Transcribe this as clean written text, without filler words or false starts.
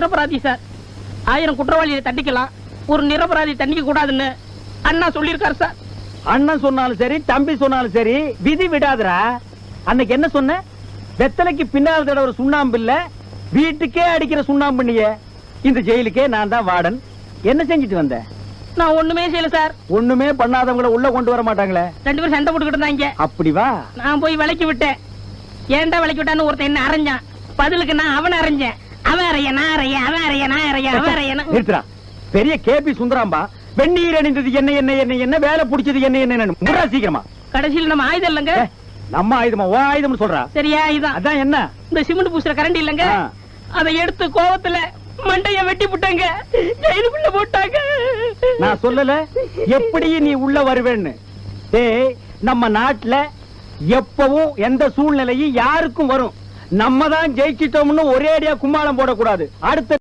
நிரபராதி சார். 1000 குற்றவாளியை தண்டிக்கலாம், ஒரு நிரபராதி தண்டிக்க கூடாதுன்னு அண்ணா சொல்லியிருக்காரு சார். அண்ணன் சொன்னாலும் சரி, தம்பி சொன்னாலும் சரி, விதி விடாதுரா. அன்னைக்கு என்ன சொன்ன? வெத்தலைக்கு பின்னால் தடவை சுண்ணாம்பு இல்ல, வீட்டுக்கே அடிக்கிற சுண்ணாம்பு நீ. இந்த ஜெயிலுக்கே நான் தான் வார்டன். என்ன செஞ்சுட்டு வந்த? நான் ஒண்ணுமே செய்யல சார். ஒண்ணுமே பண்ணாதவங்கள உள்ள கொண்டு வர மாட்டாங்களே. 2 பேரும் சண்டை போட்டுக்கிட்டு இருந்தாங்க. அப்படி வா. நான் போய் விலைக்கு விட்டேன். ஏன்டா விலைக்கு விட்டான்னு ஒருத்தன் என்ன அரைஞ்சான். பதிலுக்கு நான் அவனை அரைஞ்சேன். அவன் அறைய, நான் அறைய, அவன் அறைய, நான் அறைய, அவன் அறைய. நிறுத்துறா. பெரிய கேபி சுந்தராம்பா. வெந்நீர் அணிந்தது என்ன என்ன என்ன என்ன, வேலை பிடிச்சது என்ன என்ன, முறா சீக்கிரமா. கடைசியில் நம்ம ஆயுதம் இல்லங்க. நம்ம ஆயுதமா? ஓ ஆயுதம் சொல்றா. சரியா? இதுதான். அதான் என்ன? இந்த சிமெண்ட் பூசுற கரண்டி இல்லங்க, அதை எடுத்து கோவத்துல மண்டைய வெட்டி போட்டாங்க, ஜெயிலுக்குள்ள போட்டாங்க. நான் சொல்லல எப்படி நீ உள்ள வருவேன்னு. டேய், நம்ம நாட்டுல எப்பவும் எந்த சூழ்நிலையும் யாருக்கும் வரும். நம்ம தான் ஜெயிச்சிட்டோம்னு ஒரே அடியா கும்மாளம் போடக்கூடாது. அடுத்த